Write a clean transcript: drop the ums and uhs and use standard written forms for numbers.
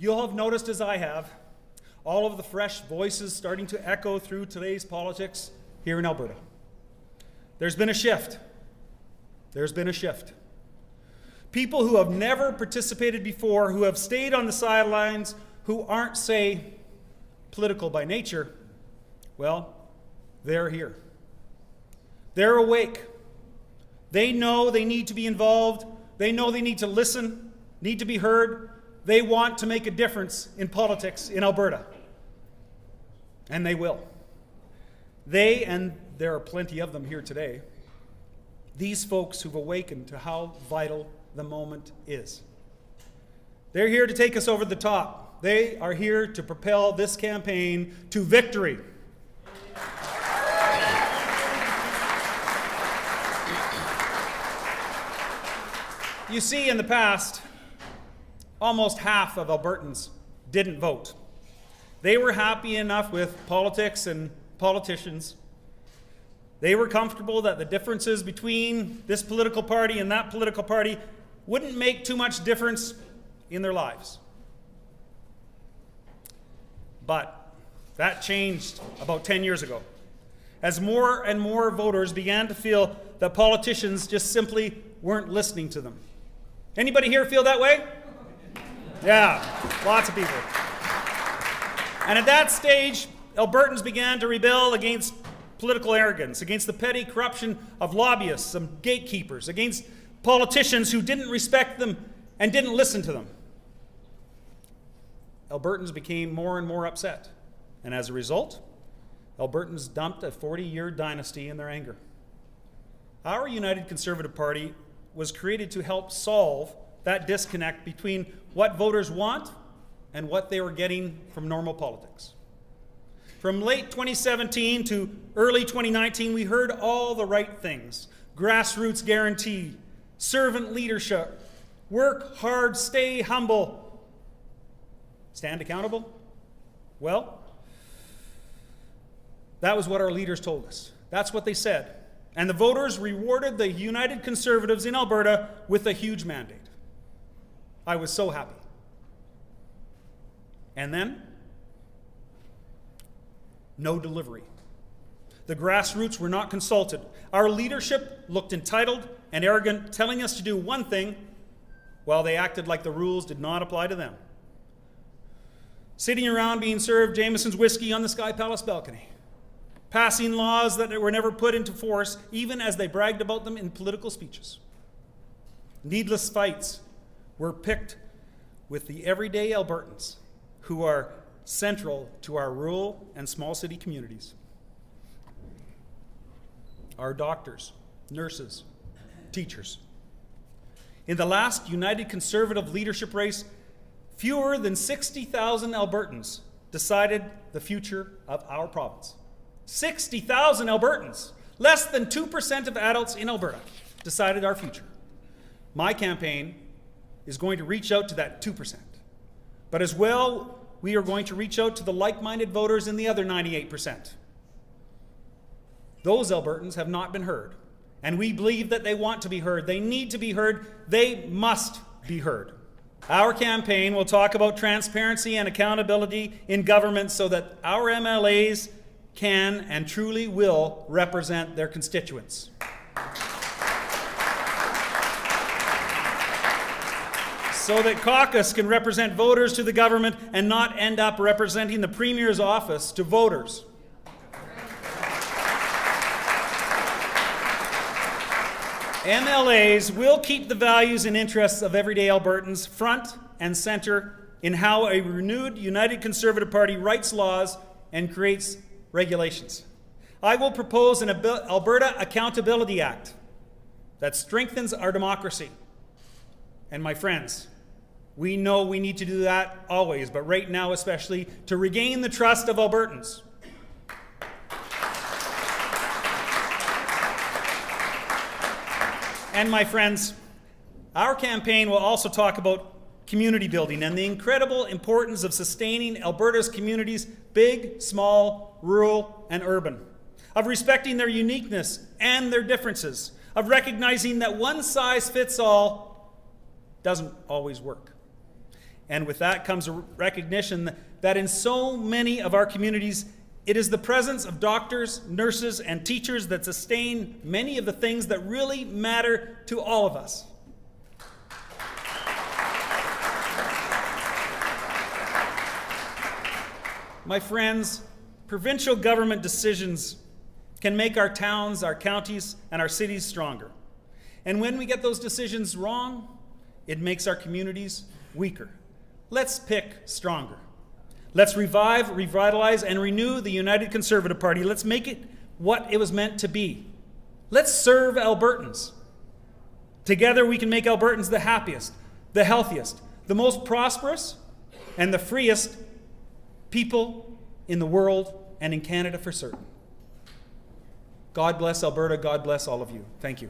You'll have noticed, as I have, all of the fresh voices starting to echo through today's politics here in Alberta. There's been a shift. There's been a shift. People who have never participated before, who have stayed on the sidelines, who aren't, say, political by nature, well, they're here. They're awake. They know they need to be involved. They know they need to listen, need to be heard. They want to make a difference in politics in Alberta. And they will. They, and there are plenty of them here today, these folks who've awakened to how vital the moment is. They're here to take us over the top. They are here to propel this campaign to victory. You see, in the past, almost half of Albertans didn't vote. They were happy enough with politics and politicians. They were comfortable that the differences between this political party and that political party wouldn't make too much difference in their lives. But that changed about 10 years ago, as more and more voters began to feel that politicians just simply weren't listening to them. Anybody here feel that way? Yeah, lots of people. And at that stage, Albertans began to rebel against political arrogance, against the petty corruption of lobbyists and gatekeepers, against politicians who didn't respect them and didn't listen to them. Albertans became more and more upset. And as a result, Albertans dumped a 40-year dynasty in their anger. Our United Conservative Party was created to help solve that disconnect between what voters want and what they were getting from normal politics. From late 2017 to early 2019, we heard all the right things. Grassroots guarantee, servant leadership, work hard, stay humble, stand accountable. Well, that was what our leaders told us. That's what they said. And the voters rewarded the United Conservatives in Alberta with a huge mandate. I was so happy. And then, no delivery. The grassroots were not consulted. Our leadership looked entitled and arrogant, telling us to do one thing while they acted like the rules did not apply to them. Sitting around being served Jameson's whiskey on the Sky Palace balcony. Passing laws that were never put into force, even as they bragged about them in political speeches. Needless fights were picked with the everyday Albertans who are central to our rural and small city communities. Our doctors, nurses, teachers. In the last United Conservative leadership race, fewer than 60,000 Albertans decided the future of our province. 60,000 Albertans, less than 2% of adults in Alberta, decided our future. My campaign is going to reach out to that 2%. But as well, we are going to reach out to the like-minded voters in the other 98%. Those Albertans have not been heard, and we believe that they want to be heard. They need to be heard. They must be heard. Our campaign will talk about transparency and accountability in government so that our MLAs can and truly will represent their constituents. So that caucus can represent voters to the government and not end up representing the Premier's office to voters. MLAs will keep the values and interests of everyday Albertans front and center in how a renewed United Conservative Party writes laws and creates regulations. I will propose an Alberta Accountability Act that strengthens our democracy. And my friends, we know we need to do that always, but right now especially, to regain the trust of Albertans. And my friends, our campaign will also talk about community building and the incredible importance of sustaining Alberta's communities, big, small, rural, and urban, of respecting their uniqueness and their differences, of recognizing that one size fits all doesn't always work. And with that comes a recognition that in so many of our communities, it is the presence of doctors, nurses, and teachers that sustain many of the things that really matter to all of us. My friends, provincial government decisions can make our towns, our counties, and our cities stronger. And when we get those decisions wrong, it makes our communities weaker. Let's pick stronger. Let's revive, revitalize, and renew the United Conservative Party. Let's make it what it was meant to be. Let's serve Albertans. Together we can make Albertans the happiest, the healthiest, the most prosperous, and the freest people in the world and in Canada for certain. God bless Alberta. God bless all of you. Thank you.